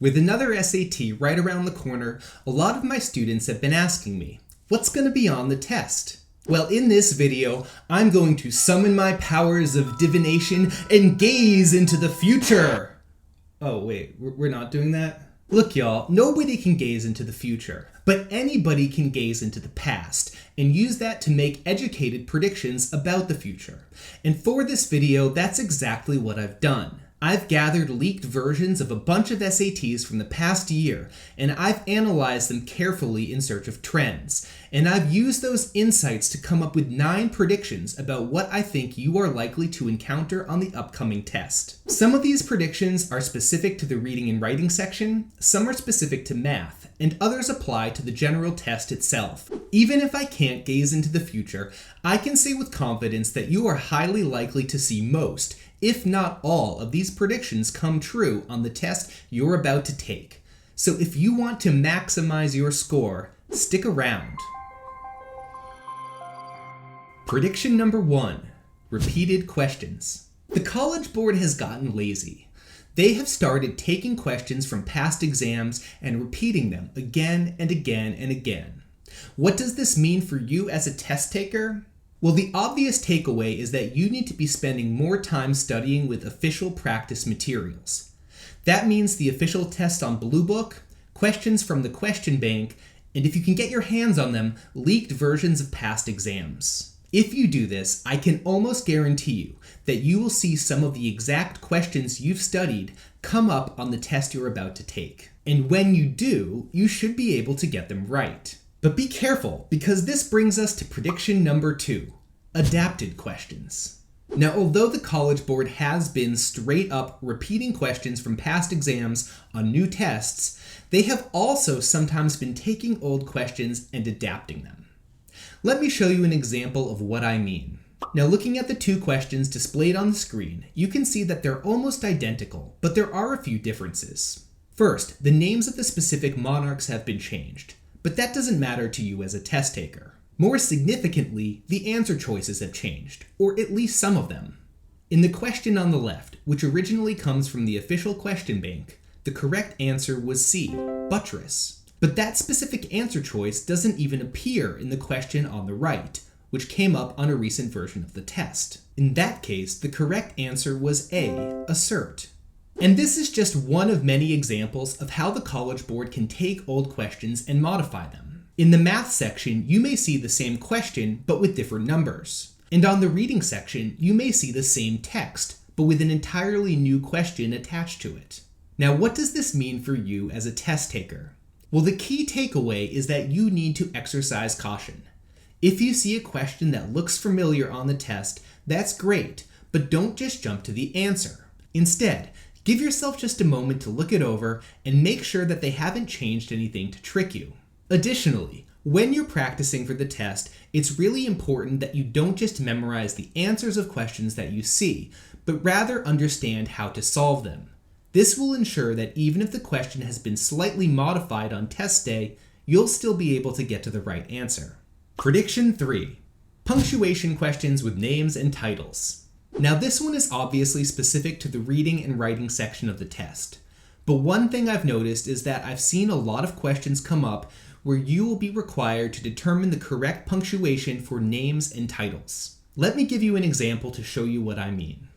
With another SAT right around the corner, a lot of my students have been asking me, what's going to be on the test? Well, in this video, I'm going to summon my powers of divination and gaze into the future. Oh wait, we're not doing that? Look y'all, nobody can gaze into the future, but anybody can gaze into the past and use that to make educated predictions about the future. And for this video, that's exactly what I've done. I've gathered leaked versions of a bunch of SATs from the past year, and I've analyzed them carefully in search of trends. And I've used those insights to come up with 9 predictions about what I think you are likely to encounter on the upcoming test. Some of these predictions are specific to the reading and writing section, some are specific to math, and others apply to the general test itself. Even if I can't gaze into the future, I can say with confidence that you are highly likely to see most, if not all, of these predictions come true on the test you're about to take. So if you want to maximize your score, stick around. Prediction number 1, repeated questions. The College Board has gotten lazy. They have started taking questions from past exams and repeating them again and again and again. What does this mean for you as a test taker? Well, the obvious takeaway is that you need to be spending more time studying with official practice materials. That means the official tests on Blue Book, questions from the question bank, and if you can get your hands on them, leaked versions of past exams. If you do this, I can almost guarantee you that you will see some of the exact questions you've studied come up on the test you're about to take. And when you do, you should be able to get them right. But be careful, because this brings us to prediction number 2, adapted questions. Now, although the College Board has been straight up repeating questions from past exams on new tests, they have also sometimes been taking old questions and adapting them. Let me show you an example of what I mean. Now, looking at the 2 questions displayed on the screen, you can see that they're almost identical, but there are a few differences. First, the names of the specific monarchs have been changed. But that doesn't matter to you as a test taker. More significantly, the answer choices have changed, or at least some of them. In the question on the left, which originally comes from the official question bank, the correct answer was C, buttress. But that specific answer choice doesn't even appear in the question on the right, which came up on a recent version of the test. In that case, the correct answer was A, assert. And this is just one of many examples of how the College Board can take old questions and modify them. In the math section, you may see the same question, but with different numbers. And on the reading section, you may see the same text, but with an entirely new question attached to it. Now, what does this mean for you as a test taker? Well, the key takeaway is that you need to exercise caution. If you see a question that looks familiar on the test, that's great, but don't just jump to the answer. Instead, give yourself just a moment to look it over and make sure that they haven't changed anything to trick you. Additionally, when you're practicing for the test, it's really important that you don't just memorize the answers of questions that you see, but rather understand how to solve them. This will ensure that even if the question has been slightly modified on test day, you'll still be able to get to the right answer. Prediction 3, punctuation questions with names and titles. Now, this one is obviously specific to the reading and writing section of the test. But one thing I've noticed is that I've seen a lot of questions come up where you will be required to determine the correct punctuation for names and titles. Let me give you an example to show you what I mean.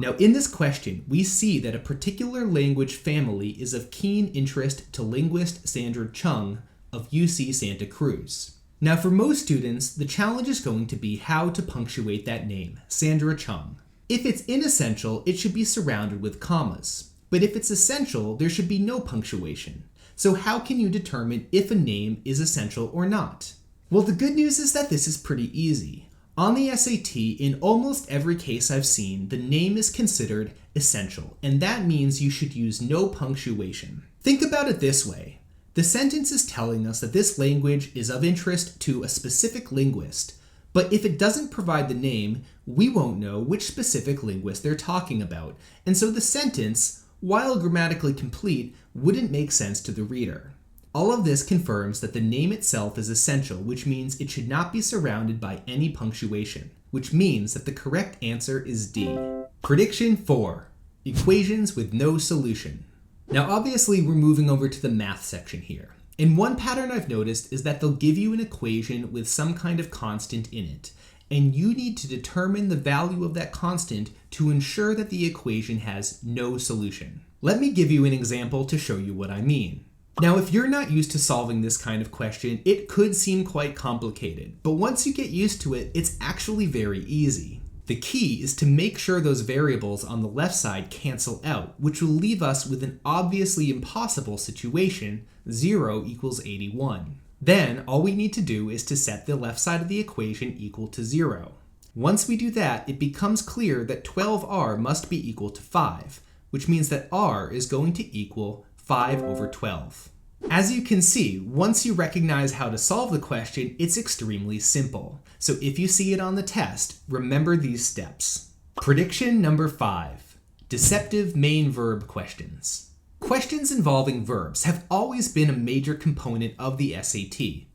Now, in this question, we see that a particular language family is of keen interest to linguist Sandra Chung of UC Santa Cruz. Now, for most students, the challenge is going to be how to punctuate that name, Sandra Chung. If it's inessential, it should be surrounded with commas. But if it's essential, there should be no punctuation. So how can you determine if a name is essential or not? Well, the good news is that this is pretty easy. On the SAT, in almost every case I've seen, the name is considered essential, and that means you should use no punctuation. Think about it this way. The sentence is telling us that this language is of interest to a specific linguist, but if it doesn't provide the name, we won't know which specific linguist they're talking about, and so the sentence, while grammatically complete, wouldn't make sense to the reader. All of this confirms that the name itself is essential, which means it should not be surrounded by any punctuation, which means that the correct answer is D. Prediction 4, equations with no solution. Now obviously we're moving over to the math section here. And one pattern I've noticed is that they'll give you an equation with some kind of constant in it, and you need to determine the value of that constant to ensure that the equation has no solution. Let me give you an example to show you what I mean. Now, if you're not used to solving this kind of question, it could seem quite complicated, but once you get used to it, it's actually very easy. The key is to make sure those variables on the left side cancel out, which will leave us with an obviously impossible situation, 0 equals 81. Then, all we need to do is to set the left side of the equation equal to 0. Once we do that, it becomes clear that 12r must be equal to 5, which means that r is going to equal 5 over 12. As you can see, once you recognize how to solve the question, it's extremely simple. So if you see it on the test, remember these steps. Prediction number 5, deceptive main verb questions. Questions involving verbs have always been a major component of the SAT.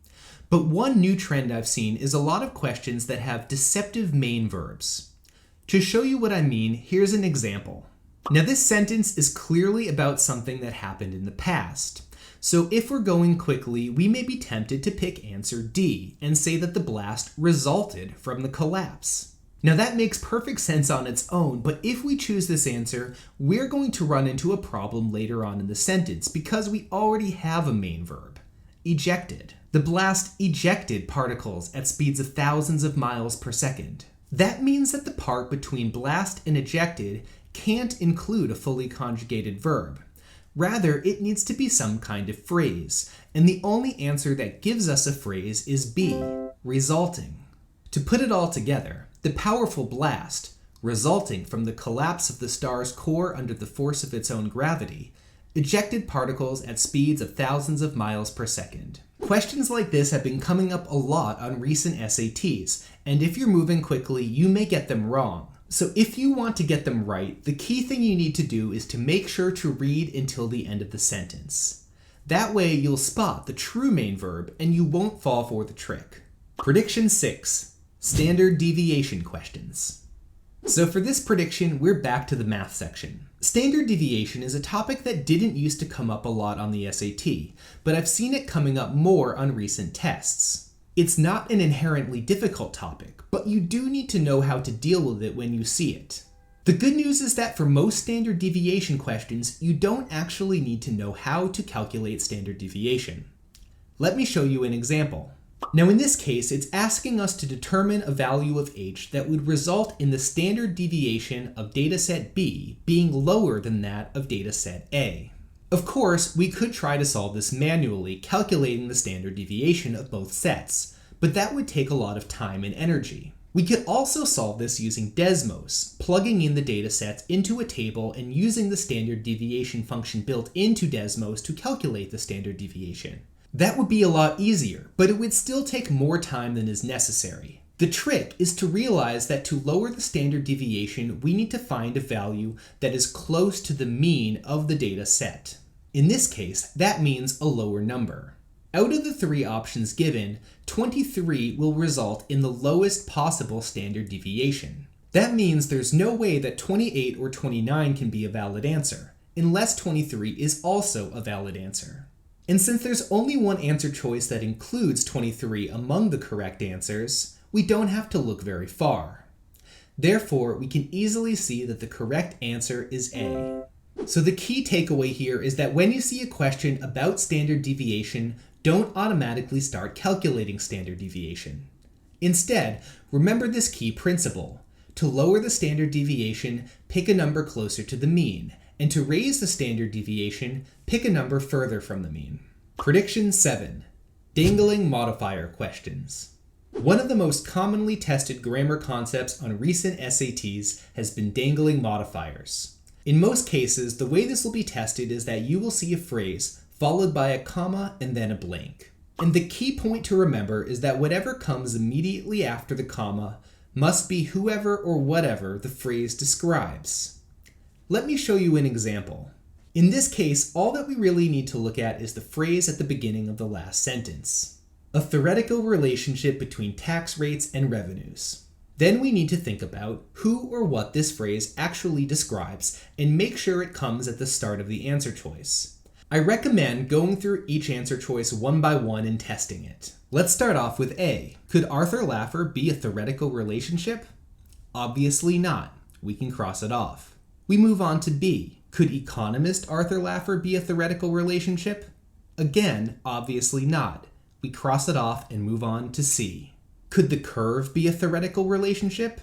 But one new trend I've seen is a lot of questions that have deceptive main verbs. To show you what I mean, here's an example. Now this sentence is clearly about something that happened in the past. So if we're going quickly, we may be tempted to pick answer D and say that the blast resulted from the collapse. Now that makes perfect sense on its own, but if we choose this answer, we're going to run into a problem later on in the sentence because we already have a main verb, ejected. The blast ejected particles at speeds of thousands of miles per second. That means that the part between blast and ejected can't include a fully conjugated verb. Rather, it needs to be some kind of phrase, and the only answer that gives us a phrase is B, resulting. To put it all together, the powerful blast, resulting from the collapse of the star's core under the force of its own gravity, ejected particles at speeds of thousands of miles per second. Questions like this have been coming up a lot on recent SATs, and if you're moving quickly, you may get them wrong. So if you want to get them right, the key thing you need to do is to make sure to read until the end of the sentence. That way you'll spot the true main verb and you won't fall for the trick. Prediction 6, standard deviation questions. So for this prediction, we're back to the math section. Standard deviation is a topic that didn't used to come up a lot on the SAT, but I've seen it coming up more on recent tests. It's not an inherently difficult topic, but you do need to know how to deal with it when you see it. The good news is that for most standard deviation questions, you don't actually need to know how to calculate standard deviation. Let me show you an example. Now in this case, it's asking us to determine a value of h that would result in the standard deviation of dataset B being lower than that of dataset A. Of course, we could try to solve this manually, calculating the standard deviation of both sets, but that would take a lot of time and energy. We could also solve this using Desmos, plugging in the datasets into a table and using the standard deviation function built into Desmos to calculate the standard deviation. That would be a lot easier, but it would still take more time than is necessary. The trick is to realize that to lower the standard deviation, we need to find a value that is close to the mean of the data set. In this case, that means a lower number. Out of the 3 options given, 23 will result in the lowest possible standard deviation. That means there's no way that 28 or 29 can be a valid answer, unless 23 is also a valid answer. And since there's only one answer choice that includes 23 among the correct answers, we don't have to look very far. Therefore, we can easily see that the correct answer is A. So the key takeaway here is that when you see a question about standard deviation, don't automatically start calculating standard deviation. Instead, remember this key principle. To lower the standard deviation, pick a number closer to the mean, and to raise the standard deviation, pick a number further from the mean. Prediction 7, dangling modifier questions. One of the most commonly tested grammar concepts on recent SATs has been dangling modifiers. In most cases, the way this will be tested is that you will see a phrase followed by a comma and then a blank. And the key point to remember is that whatever comes immediately after the comma must be whoever or whatever the phrase describes. Let me show you an example. In this case, all that we really need to look at is the phrase at the beginning of the last sentence. A theoretical relationship between tax rates and revenues. Then we need to think about who or what this phrase actually describes and make sure it comes at the start of the answer choice. I recommend going through each answer choice one by one and testing it. Let's start off with A. Could Arthur Laffer be a theoretical relationship? Obviously not. We can cross it off. We move on to B. Could economist Arthur Laffer be a theoretical relationship? Again, obviously not. We cross it off and move on to C. Could the curve be a theoretical relationship?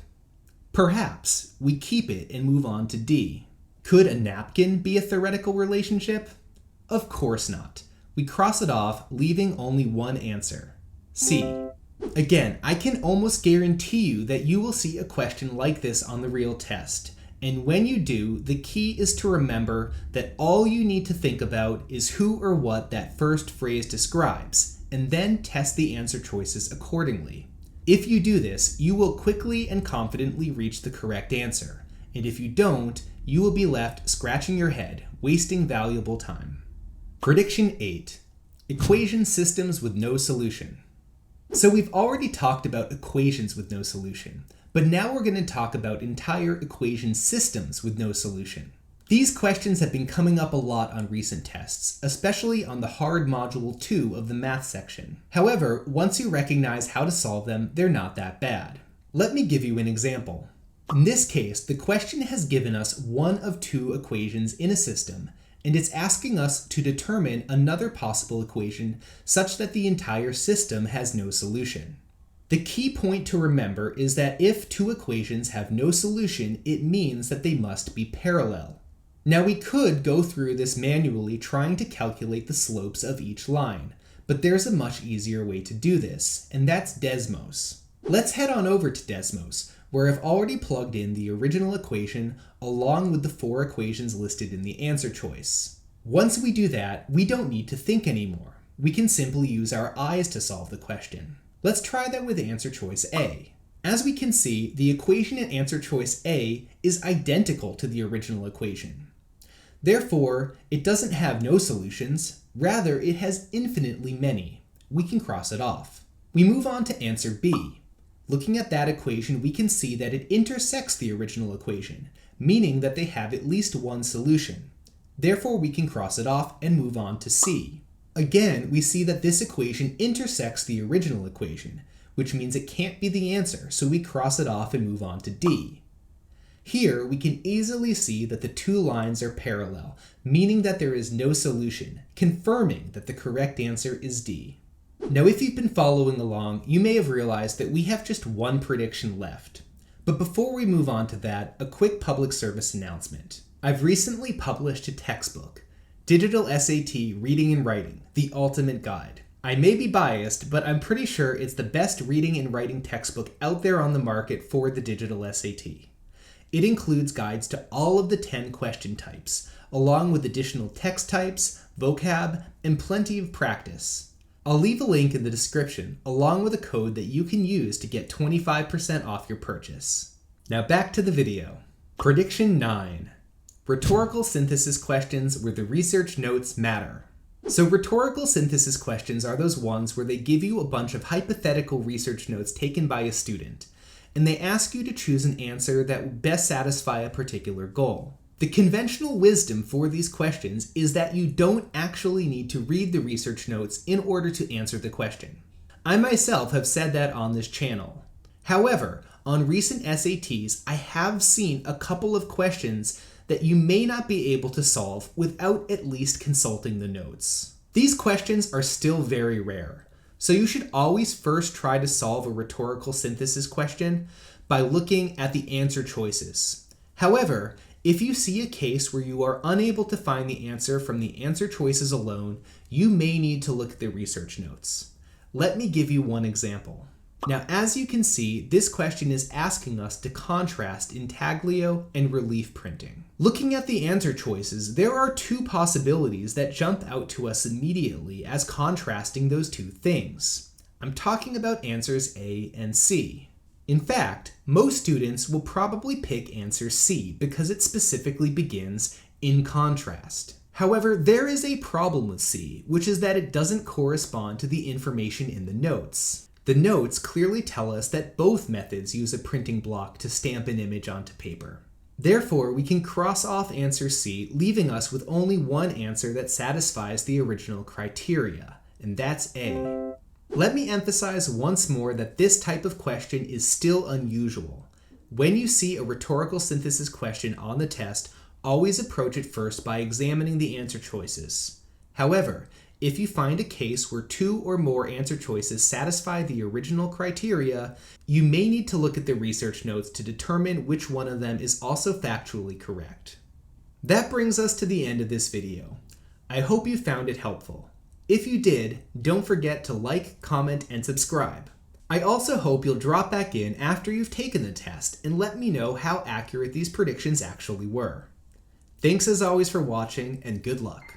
Perhaps. We keep it and move on to D. Could a napkin be a theoretical relationship? Of course not. We cross it off, leaving only one answer. C. Again, I can almost guarantee you that you will see a question like this on the real test. And when you do, the key is to remember that all you need to think about is who or what that first phrase describes, and then test the answer choices accordingly. If you do this, you will quickly and confidently reach the correct answer. And if you don't, you will be left scratching your head, wasting valuable time. Prediction 8. Equation systems with no solution. So we've already talked about equations with no solution, but now we're going to talk about entire equation systems with no solution. These questions have been coming up a lot on recent tests, especially on the hard module 2 of the math section. However, once you recognize how to solve them, they're not that bad. Let me give you an example. In this case, the question has given us one of two equations in a system, and it's asking us to determine another possible equation such that the entire system has no solution. The key point to remember is that if two equations have no solution, it means that they must be parallel. Now we could go through this manually trying to calculate the slopes of each line, but there's a much easier way to do this, and that's Desmos. Let's head on over to Desmos, where I've already plugged in the original equation along with the 4 equations listed in the answer choice. Once we do that, we don't need to think anymore. We can simply use our eyes to solve the question. Let's try that with answer choice A. As we can see, the equation in answer choice A is identical to the original equation. Therefore, it doesn't have no solutions, rather it has infinitely many. We can cross it off. We move on to answer B. Looking at that equation, we can see that it intersects the original equation, meaning that they have at least one solution. Therefore, we can cross it off and move on to C. Again, we see that this equation intersects the original equation, which means it can't be the answer, so we cross it off and move on to D. Here, we can easily see that the two lines are parallel, meaning that there is no solution, confirming that the correct answer is D. Now, if you've been following along, you may have realized that we have just one prediction left. But before we move on to that, a quick public service announcement. I've recently published a textbook, Digital SAT Reading and Writing, the Ultimate Guide. I may be biased, but I'm pretty sure it's the best reading and writing textbook out there on the market for the digital SAT. It includes guides to all of the 10 question types, along with additional text types, vocab, and plenty of practice. I'll leave a link in the description, along with a code that you can use to get 25% off your purchase. Now back to the video. Prediction 9. Rhetorical synthesis questions where the research notes matter. So rhetorical synthesis questions are those ones where they give you a bunch of hypothetical research notes taken by a student, and they ask you to choose an answer that will best satisfy a particular goal. The conventional wisdom for these questions is that you don't actually need to read the research notes in order to answer the question. I myself have said that on this channel. However, on recent SATs, I have seen a couple of questions that you may not be able to solve without at least consulting the notes. These questions are still very rare, so you should always first try to solve a rhetorical synthesis question by looking at the answer choices. However, if you see a case where you are unable to find the answer from the answer choices alone, you may need to look at the research notes. Let me give you one example. Now, as you can see, this question is asking us to contrast intaglio and relief printing. Looking at the answer choices, there are two possibilities that jump out to us immediately as contrasting those two things. I'm talking about answers A and C. In fact, most students will probably pick answer C because it specifically begins in contrast. However, there is a problem with C, which is that it doesn't correspond to the information in the notes. The notes clearly tell us that both methods use a printing block to stamp an image onto paper. Therefore, we can cross off answer C, leaving us with only one answer that satisfies the original criteria, and that's A. Let me emphasize once more that this type of question is still unusual. When you see a rhetorical synthesis question on the test, always approach it first by examining the answer choices. However, if you find a case where two or more answer choices satisfy the original criteria, you may need to look at the research notes to determine which one of them is also factually correct. That brings us to the end of this video. I hope you found it helpful. If you did, don't forget to like, comment, and subscribe. I also hope you'll drop back in after you've taken the test and let me know how accurate these predictions actually were. Thanks as always for watching, and good luck.